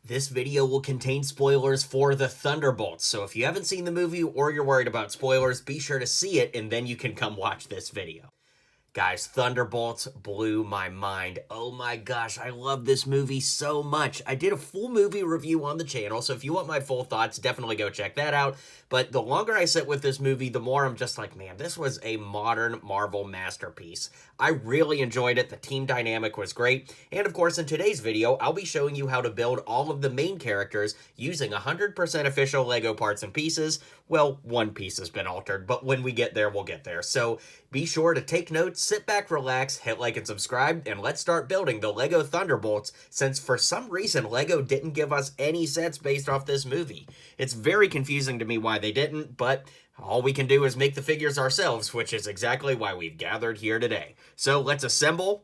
This video will contain spoilers for The Thunderbolts, so if you haven't seen the movie or you're worried about spoilers, be sure to see it and then you can come watch this video. Guys, Thunderbolts blew my mind. Oh my gosh, I love this movie so much. I did a full movie review on the channel, so if you want my full thoughts, definitely go check that out. But the longer I sit with this movie, the more I'm just like, man, this was a modern Marvel masterpiece. I really enjoyed it. The team dynamic was great. And of course, in today's video, I'll be showing you how to build all of the main characters using 100% official Lego parts and pieces. Well, one piece has been altered, but when we get there, we'll get there. So be sure to take notes, sit back, relax, hit like and subscribe, and let's start building the Lego Thunderbolts, since for some reason Lego didn't give us any sets based off this movie. It's very confusing to me why they didn't, but all we can do is make the figures ourselves, which is exactly why we've gathered here today. So let's assemble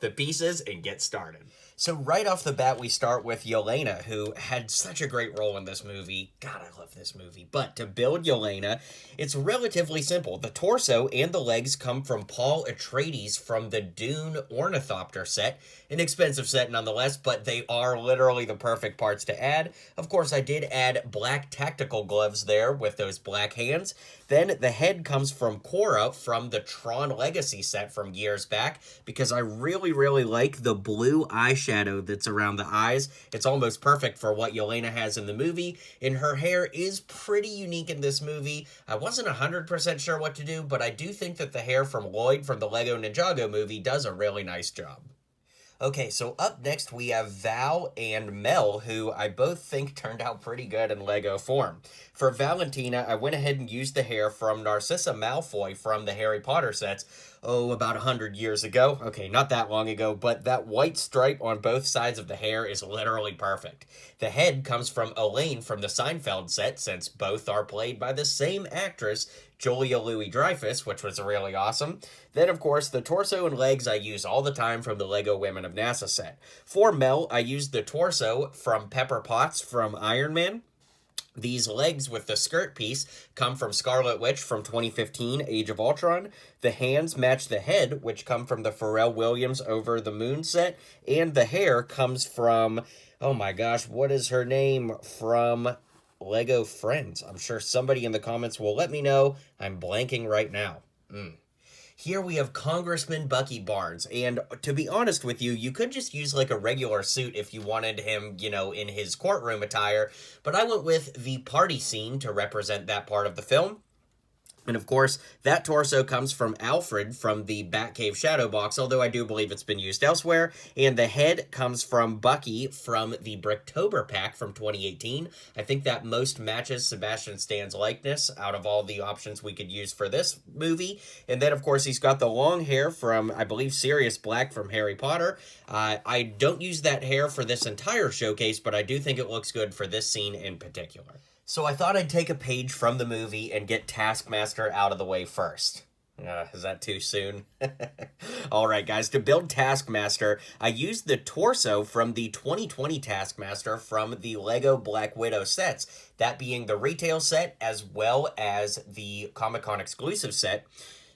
the pieces and get started. So right off the bat, we start with Yelena, who had such a great role in this movie. God, I love this movie. But to build Yelena, it's relatively simple. The torso and the legs come from Paul Atreides from the Dune Ornithopter set. An expensive set nonetheless, but they are literally the perfect parts to add. Of course, I did add black tactical gloves there with those black hands. Then the head comes from Korra from the Tron Legacy set from years back, because I really like the blue eyeshadow that's around the eyes. It's almost perfect for what Yelena has in the movie, and her hair is pretty unique in this movie. I wasn't 100% sure what to do, but I do think that the hair from Lloyd from the Lego Ninjago movie does a really nice job. Okay, so up next we have Val and Mel, who I both think turned out pretty good in Lego form. For Valentina, I went ahead and used the hair from Narcissa Malfoy from the Harry Potter sets, about 100 years ago. Okay, not that long ago, but that white stripe on both sides of the hair is literally perfect. The head comes from Elaine from the Seinfeld set, since both are played by the same actress, Julia Louis-Dreyfus, which was really awesome. Then, of course, the torso and legs I use all the time from the Lego Women of NASA set. For Mel, I used the torso from Pepper Potts from Iron Man. These legs with the skirt piece come from Scarlet Witch from 2015 Age of Ultron. The hands match the head, which come from the Pharrell Williams Over the Moon set. And the hair comes from, oh my gosh, what is her name? From Lego Friends. I'm sure somebody in the comments will let me know. I'm blanking right now. Here we have Congressman Bucky Barnes, and to be honest with you, you could just use like a regular suit if you wanted him, you know, in his courtroom attire, but I went with the party scene to represent that part of the film. And of course, that torso comes from Alfred from the Batcave Shadow Box, although I do believe it's been used elsewhere. And the head comes from Bucky from the Bricktober pack from 2018. I think that most matches Sebastian Stan's likeness out of all the options we could use for this movie. And then, of course, he's got the long hair from, I believe, Sirius Black from Harry Potter. I don't use that hair for this entire showcase, but I do think it looks good for this scene in particular. So I thought I'd take a page from the movie and get Taskmaster out of the way first. Is that too soon? Alright guys, to build Taskmaster, I used the torso from the 2020 Taskmaster from the Lego Black Widow sets, that being the retail set as well as the Comic-Con exclusive set.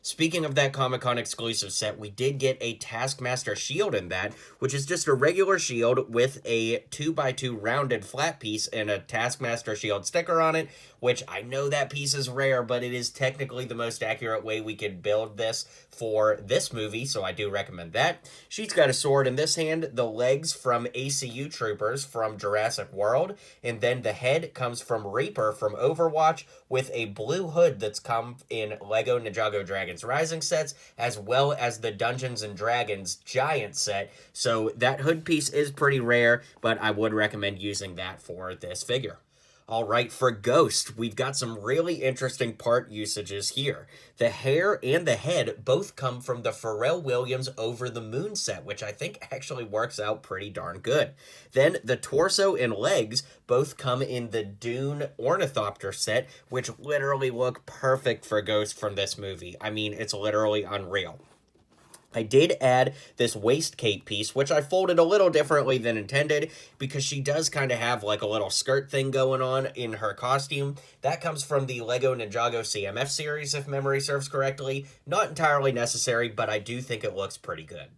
Speaking of that Comic-Con exclusive set, we did get a Taskmaster shield in that, which is just a regular shield with a 2x2 rounded flat piece and a Taskmaster shield sticker on it, which I know that piece is rare, but it is technically the most accurate way we could build this for this movie, so I do recommend that. She's got a sword in this hand, the legs from ACU Troopers from Jurassic World, and then the head comes from Reaper from Overwatch with a blue hood that's come in Lego Ninjago Dragons Rising sets, as well as the Dungeons & Dragons Giant set, so that hood piece is pretty rare, but I would recommend using that for this figure. Alright, for Ghost, we've got some really interesting part usages here. The hair and the head both come from the Pharrell Williams Over the Moon set, which I think actually works out pretty darn good. Then the torso and legs both come in the Dune Ornithopter set, which literally look perfect for Ghost from this movie. I mean, it's literally unreal. I did add this waist cape piece, which I folded a little differently than intended because she does kind of have like a little skirt thing going on in her costume. That comes from the Lego Ninjago CMF series, if memory serves correctly. Not entirely necessary, but I do think it looks pretty good.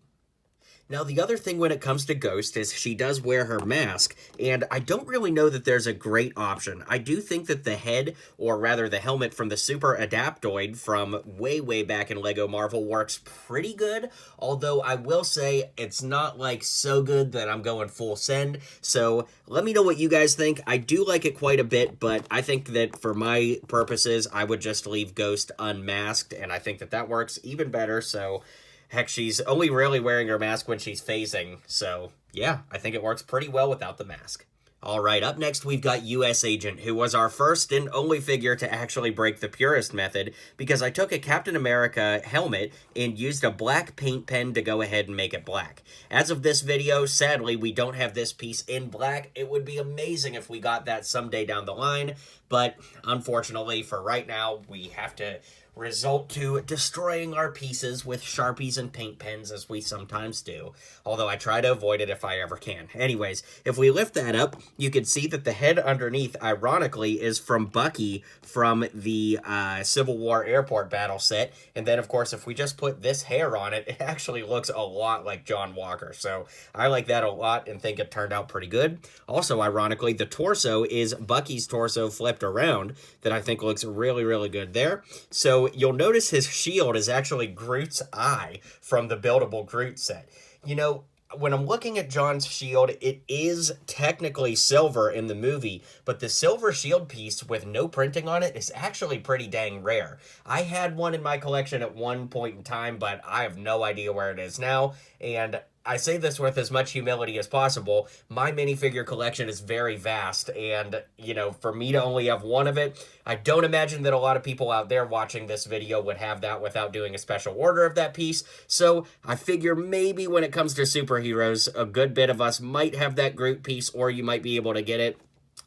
Now, the other thing when it comes to Ghost is she does wear her mask, and I don't really know that there's a great option. I do think that the head, or rather the helmet from the Super Adaptoid from way, way back in LEGO Marvel works pretty good, although I will say it's not, like, so good that I'm going full send, so let me know what you guys think. I do like it quite a bit, but I think that for my purposes, I would just leave Ghost unmasked, and I think that that works even better, so... Heck, she's only really wearing her mask when she's phasing, so yeah, I think it works pretty well without the mask. Alright, up next we've got US Agent, who was our first and only figure to actually break the purist method, because I took a Captain America helmet and used a black paint pen to go ahead and make it black. As of this video, sadly, we don't have this piece in black. It would be amazing if we got that someday down the line, but unfortunately, for right now, we have to resort to destroying our pieces with Sharpies and paint pens, as we sometimes do, although I try to avoid it if I ever can. Anyways, if we lift that up, you can see that the head underneath, ironically, is from Bucky from the Civil War airport battle set, and then, of course, if we just put this hair on it, it actually looks a lot like John Walker, so I like that a lot and think it turned out pretty good. Also, ironically, the torso is Bucky's torso flipped around, that I think looks really, really good there. So you'll notice his shield is actually Groot's eye from the buildable Groot set. You know, when I'm looking at John's shield, it is technically silver in the movie, but the silver shield piece with no printing on it is actually pretty dang rare. I had one in my collection at one point in time, but I have no idea where it is now, and I say this with as much humility as possible. My minifigure collection is very vast, and, you know, for me to only have one of it, I don't imagine that a lot of people out there watching this video would have that without doing a special order of that piece, so I figure maybe when it comes to superheroes, a good bit of us might have that Groot piece, or you might be able to get it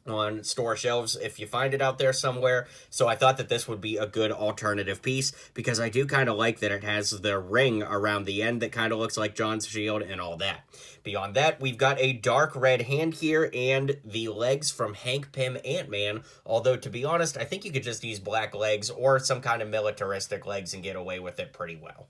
on store shelves if you find it out there somewhere. So I thought that this would be a good alternative piece, because I do kind of like that it has the ring around the end that kind of looks like John's shield and all that. Beyond that, we've got a dark red hand here and the legs from Hank Pym Ant-Man, although to be honest, I think you could just use black legs or some kind of militaristic legs and get away with it pretty well.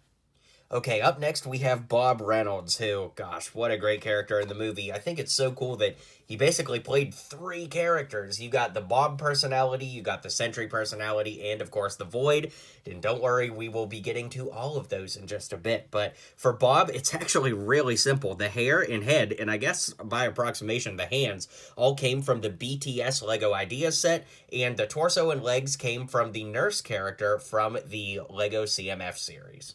Okay, up next we have Bob Reynolds, who, gosh, what a great character in the movie. I think it's so cool that he basically played 3 characters. You got the Bob personality, you got the Sentry personality, and of course the Void. And don't worry, we will be getting to all of those in just a bit. But for Bob, it's actually really simple. The hair and head, and I guess by approximation the hands, all came from the BTS Lego Ideas set, and the torso and legs came from the nurse character from the Lego CMF series.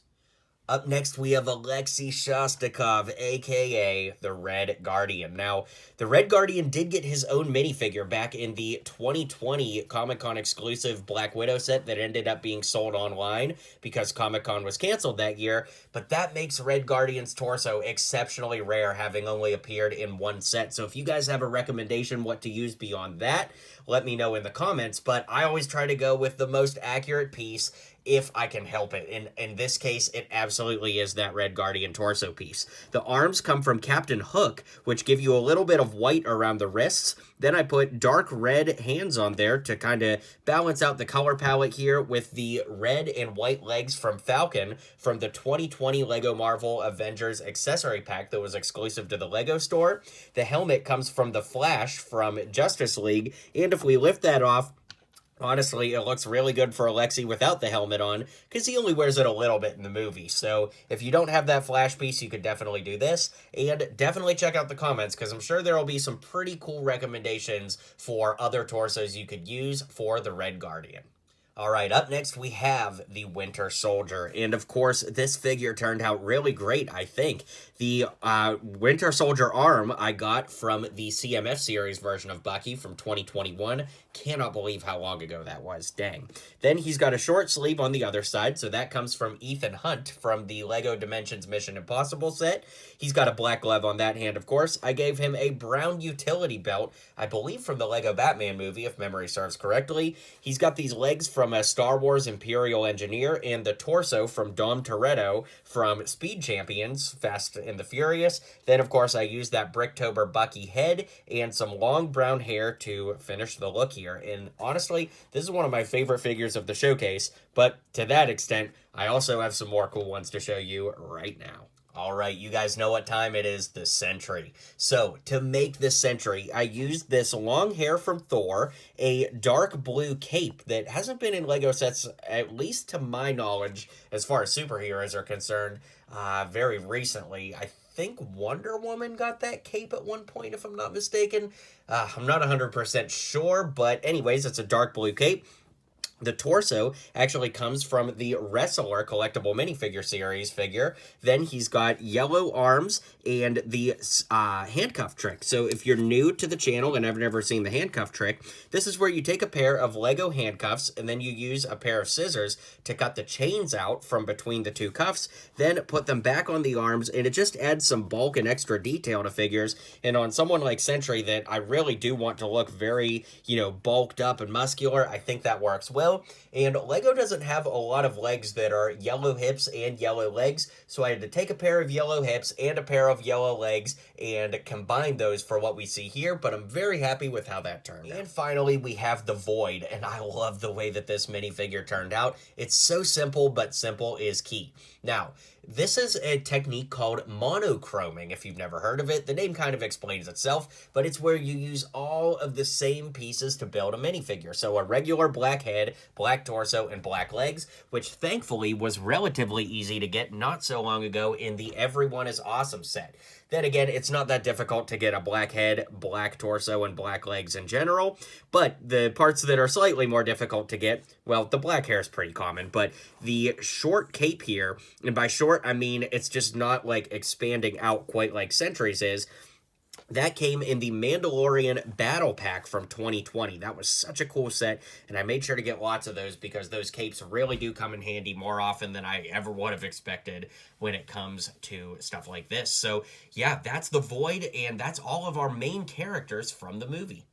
Up next, we have Alexei Shostakov, a.k.a. the Red Guardian. Now, the Red Guardian did get his own minifigure back in the 2020 Comic-Con exclusive Black Widow set that ended up being sold online because Comic-Con was canceled that year, but that makes Red Guardian's torso exceptionally rare, having only appeared in one set. So if you guys have a recommendation what to use beyond that, let me know in the comments, but I always try to go with the most accurate piece if I can help it. In this case, it absolutely is that Red Guardian torso piece. The arms come from Captain Hook, which give you a little bit of white around the wrists. Then I put dark red hands on there to kind of balance out the color palette here with the red and white legs from Falcon from the 2020 LEGO Marvel Avengers accessory pack that was exclusive to the LEGO store. The helmet comes from the Flash from Justice League, and if we lift that off, honestly, it looks really good for Alexei without the helmet on, because he only wears it a little bit in the movie. So if you don't have that Flash piece, you could definitely do this. And definitely check out the comments, because I'm sure there will be some pretty cool recommendations for other torsos you could use for the Red Guardian. Alright, up next we have the Winter Soldier, and of course this figure turned out really great, I think. The Winter Soldier arm I got from the CMF series version of Bucky from 2021. Cannot believe how long ago that was, dang. Then he's got a short sleeve on the other side, so that comes from Ethan Hunt from the LEGO Dimensions Mission Impossible set. He's got a black glove on that hand, of course. I gave him a brown utility belt, I believe from the LEGO Batman movie, if memory serves correctly. He's got these legs from a Star Wars Imperial Engineer and the torso from Dom Toretto from Speed Champions, Fast and the Furious. Then, of course, I used that Bricktober Bucky head and some long brown hair to finish the look here. And honestly, this is one of my favorite figures of the showcase, but to that extent, I also have some more cool ones to show you right now. All right, you guys know what time it is, the Sentry. So, to make the Sentry, I used this long hair from Thor, a dark blue cape that hasn't been in LEGO sets, at least to my knowledge, as far as superheroes are concerned, very recently. I think Wonder Woman got that cape at one point, if I'm not mistaken. I'm not 100% sure, but anyways, it's a dark blue cape. The torso actually comes from the Wrestler collectible minifigure series figure. Then he's got yellow arms and the handcuff trick. So if you're new to the channel and have never seen the handcuff trick, this is where you take a pair of LEGO handcuffs and then you use a pair of scissors to cut the chains out from between the two cuffs, then put them back on the arms, and it just adds some bulk and extra detail to figures. And on someone like Sentry that I really do want to look very, bulked up and muscular, I think that works well. And LEGO doesn't have a lot of legs that are yellow hips and yellow legs, so I had to take a pair of yellow hips and a pair of yellow legs and combine those for what we see here, but I'm very happy with how that turned out. And finally, we have the Void, and I love the way that this minifigure turned out. It's so simple, but simple is key. Now, this is a technique called monochroming. If you've never heard of it, the name kind of explains itself, but it's where you use all of the same pieces to build a minifigure. So a regular black head, black torso, and black legs, which thankfully was relatively easy to get not so long ago in the Everyone is Awesome set. Then again, it's not that difficult to get a black head, black torso, and black legs in general, but the parts that are slightly more difficult to get, well, the black hair is pretty common, but the short cape here, and by short, I mean it's just not like expanding out quite like Sentry's is. That came in the Mandalorian Battle Pack from 2020. That was such a cool set, and I made sure to get lots of those because those capes really do come in handy more often than I ever would have expected when it comes to stuff like this. So, yeah, that's the Void, and that's all of our main characters from the movie.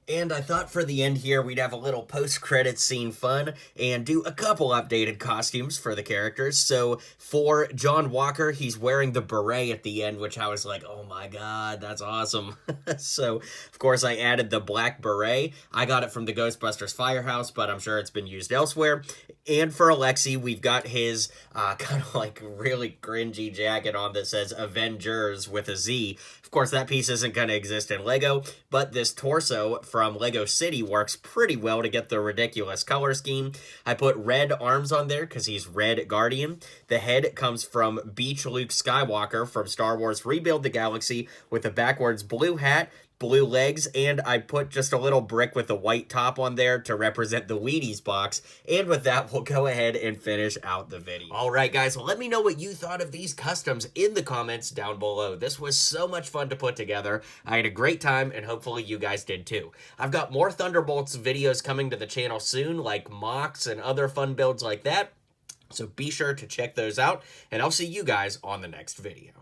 And I thought for the end here, we'd have a little post-credits scene fun and do a couple updated costumes for the characters. So for John Walker, he's wearing the beret at the end, which I was like, oh my god, that's awesome. So, of course, I added the black beret. I got it from the Ghostbusters Firehouse, but I'm sure it's been used elsewhere. And for Alexi, we've got his kind of like really cringy jacket on that says Avengers with a Z. Of course, that piece isn't going to exist in LEGO, but this torso from LEGO City works pretty well to get the ridiculous color scheme. I put red arms on there because he's Red Guardian. The head comes from Beach Luke Skywalker from Star Wars Rebuild the Galaxy with a backwards blue hat, blue legs, and I put just a little brick with a white top on there to represent the Wheaties box. And with that, we'll go ahead and finish out the video. All right, guys, well, let me know what you thought of these customs in the comments down below. This was so much fun to put together. I had a great time, and hopefully you guys did too. I've got more Thunderbolts videos coming to the channel soon, like mocks and other fun builds like that. So be sure to check those out, and I'll see you guys on the next video.